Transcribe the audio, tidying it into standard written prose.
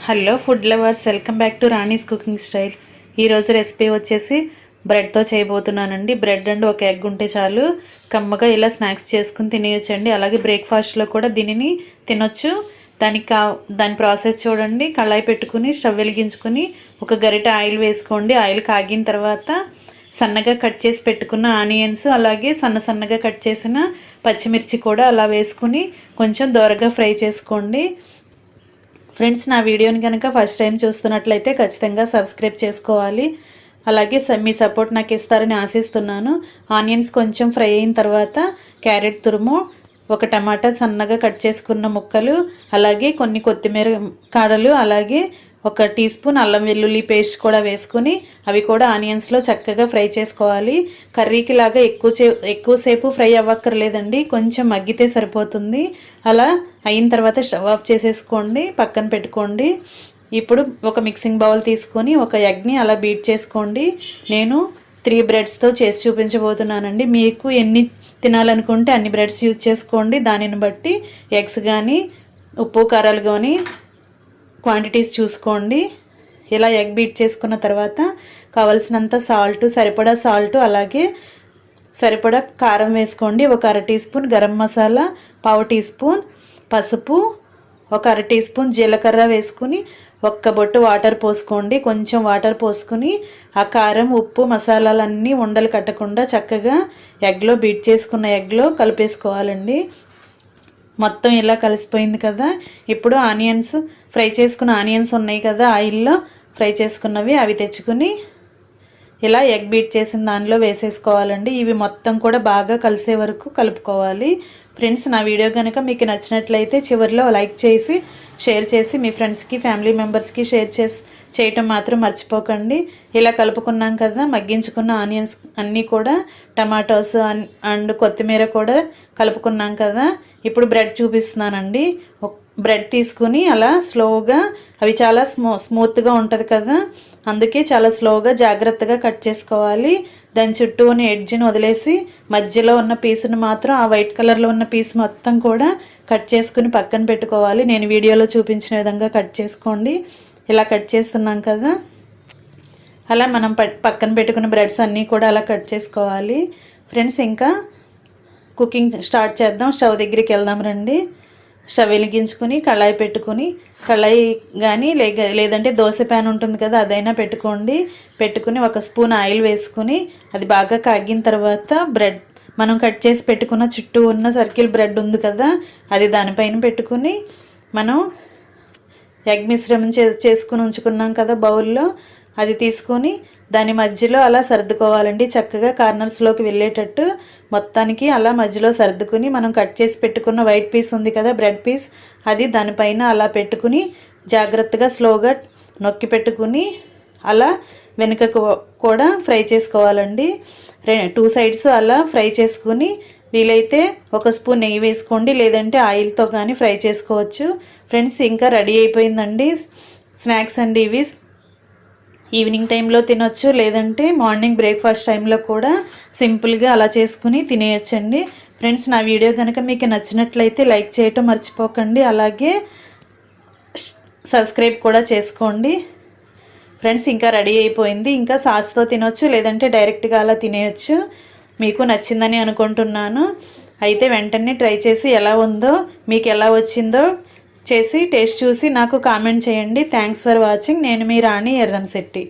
Hello food lovers, welcome back to Rani's cooking style. ఈరోజు recipe వచ్చేసి బ్రెడ్తో చేయబోతున్నానండి. Bread and ఒక egg ఉంటే చాలు, కమ్మగా ఇలా స్నాక్స్ చేసుకుని తినేయచ్చండి. అలాగే బ్రేక్ఫాస్ట్లో కూడా దీనిని తినొచ్చు. దాని ప్రాసెస్ చూడండి. కళాయి పెట్టుకుని స్టవ్ వెలిగించుకుని ఒక గరిటె ఆయిల్ వేసుకోండి. ఆయిల్ కాగిన తర్వాత సన్నగా కట్ చేసి పెట్టుకున్న ఆనియన్స్, అలాగే సన్నగా కట్ చేసిన పచ్చిమిర్చి కూడా అలా వేసుకుని కొంచెం దోరగా ఫ్రై చేసుకోండి. ఫ్రెండ్స్, నా వీడియోని కనుక ఫస్ట్ టైం చూస్తున్నట్లయితే ఖచ్చితంగా సబ్స్క్రైబ్ చేసుకోవాలి. అలాగే మీ సపోర్ట్ నాకు ఇస్తారని ఆశిస్తున్నాను. ఆనియన్స్ కొంచెం ఫ్రై అయిన తర్వాత క్యారెట్ తురుము, ఒక టమాటా సన్నగా కట్ చేసుకున్న ముక్కలు, అలాగే కొన్ని కొత్తిమీర కాడలు, అలాగే ఒక టీ స్పూన్ అల్లం వెల్లుల్లి పేస్ట్ కూడా వేసుకుని అవి కూడా ఆనియన్స్లో చక్కగా ఫ్రై చేసుకోవాలి. కర్రీకి లాగా ఎక్కువసేపు ఫ్రై అవ్వక్కర్లేదండి, కొంచెం మగ్గితే సరిపోతుంది. అలా అయిన తర్వాత స్టవ్ ఆఫ్ చేసేసుకోండి, పక్కన పెట్టుకోండి. ఇప్పుడు ఒక మిక్సింగ్ బౌల్ తీసుకొని ఒక ఎగ్ని అలా బీట్ చేసుకోండి. నేను 3 బ్రెడ్స్తో చేసి చూపించబోతున్నానండి. మీకు ఎన్ని తినాలనుకుంటే అన్ని బ్రెడ్స్ యూజ్ చేసుకోండి. దానిని బట్టి ఎగ్స్ కానీ ఉప్పు కారాలు కానీ క్వాంటిటీస్ చూసుకోండి. ఇలా ఎగ్ బీట్ చేసుకున్న తర్వాత కావలసినంత సాల్ట్, సరిపడా సాల్ట్, అలాగే సరిపడా కారం వేసుకోండి. ఒక 1/2 teaspoon garam masala, 1/2 teaspoon పసుపు, ఒక 1/2 టీ స్పూన్ జీలకర్ర వేసుకుని ఒక్క బొట్టు వాటర్ పోసుకోండి. కొంచెం వాటర్ పోసుకుని ఆ కారం, ఉప్పు, మసాలాలన్నీ ఉండలు కట్టకుండా చక్కగా ఎగ్లో బీట్ చేసుకున్న ఎగ్లో కలిపేసుకోవాలండి. మొత్తం ఇలా కలిసిపోయింది కదా. ఇప్పుడు ఆనియన్స్ ఫ్రై చేసుకున్న ఆనియన్స్ ఉన్నాయి కదా, ఆయిల్లో ఫ్రై చేసుకున్నవి అవి తెచ్చుకుని ఇలా ఎగ్ బీట్ చేసిన దానిలో వేసేసుకోవాలండి. ఇవి మొత్తం కూడా బాగా కలిసే వరకు కలుపుకోవాలి. ఫ్రెండ్స్, నా వీడియో కనుక మీకు నచ్చినట్లయితే చివరిలో లైక్ చేసి షేర్ చేసి మీ ఫ్రెండ్స్కి, ఫ్యామిలీ మెంబర్స్కి షేర్ చేయటం మాత్రం మర్చిపోకండి. ఇలా కలుపుకున్నాం కదా, మగ్గించుకున్న ఆనియన్స్ అన్నీ కూడా, టమాటోస్ అండ్ కొత్తిమీర కూడా కలుపుకున్నాం కదా. ఇప్పుడు బ్రెడ్ చూపిస్తున్నానండి. బ్రెడ్ తీసుకుని అలా స్లోగా, అవి చాలా స్మూత్గా ఉంటుంది కదా, అందుకే చాలా స్లోగా జాగ్రత్తగా కట్ చేసుకోవాలి. దాని చుట్టూ ఉన్న ఎడ్జ్ని వదిలేసి మధ్యలో ఉన్న పీస్ని మాత్రం, ఆ వైట్ కలర్లో ఉన్న పీస్ మొత్తం కూడా కట్ చేసుకుని పక్కన పెట్టుకోవాలి. నేను వీడియోలో చూపించిన విధంగా కట్ చేసుకోండి. ఇలా కట్ చేస్తున్నాం కదా, అలా మనం పక్కన పెట్టుకున్న బ్రెడ్స్ అన్నీ కూడా అలా కట్ చేసుకోవాలి. ఫ్రెండ్స్, ఇంకా కుకింగ్ స్టార్ట్ చేద్దాం. స్టవ్ దగ్గరికి వెళ్దాం రండి. స్టవ్ వెలిగించుకుని కళాయి పెట్టుకుని, కళాయి కానీ లేదంటే దోశ ప్యాన్ ఉంటుంది కదా, అదైనా పెట్టుకుని 1 స్పూన్ ఆయిల్ వేసుకుని అది బాగా కాగిన తర్వాత బ్రెడ్, మనం కట్ చేసి పెట్టుకున్న చుట్టూ ఉన్న సర్కిల్ బ్రెడ్ ఉంది కదా, అది దానిపైన పెట్టుకుని మనం ఎగ్ మిశ్రమం చేసుకుని ఉంచుకున్నాం కదా బౌల్లో, అది తీసుకొని దాని మధ్యలో అలా సర్దుకోవాలండి. చక్కగా కార్నర్స్లోకి వెళ్ళేటట్టు మొత్తానికి అలా మధ్యలో సర్దుకుని మనం కట్ చేసి పెట్టుకున్న వైట్ పీస్ ఉంది కదా, బ్రెడ్ పీస్, అది దానిపైన అలా పెట్టుకుని జాగ్రత్తగా స్లోగా నొక్కి పెట్టుకుని అలా వెనుకకు కూడా ఫ్రై చేసుకోవాలండి. 2 సైడ్స్ అలా ఫ్రై చేసుకుని వీలైతే 1 స్పూన్ నెయ్యి వేసుకోండి, లేదంటే ఆయిల్తో కానీ ఫ్రై చేసుకోవచ్చు. ఫ్రెండ్స్, ఇంకా రెడీ అయిపోయిందండి స్నాక్స్ అండి. ఇవి ఈవినింగ్ టైంలో తినొచ్చు, లేదంటే మార్నింగ్ బ్రేక్ఫాస్ట్ టైంలో కూడా సింపుల్గా అలా చేసుకుని తినేయచ్చండి. ఫ్రెండ్స్, నా వీడియో కనుక మీకు నచ్చినట్లయితే లైక్ చేయటం మర్చిపోకండి, అలాగే సబ్స్క్రైబ్ కూడా చేసుకోండి. ఫ్రెండ్స్, ఇంకా రెడీ అయిపోయింది. ఇంకా సాస్తో తినొచ్చు, లేదంటే డైరెక్ట్గా అలా తినేయచ్చు. మీకు నచ్చిందని అనుకుంటున్నాను. అయితే వెంటనే ట్రై చేసి ఎలా ఉందో, మీకు ఎలా వచ్చిందో చేసి టేస్ట్ చూసి నాకు కామెంట్ చేయండి. Thanks for watching. నేను మీ రాణి ఎర్రంశెట్టి.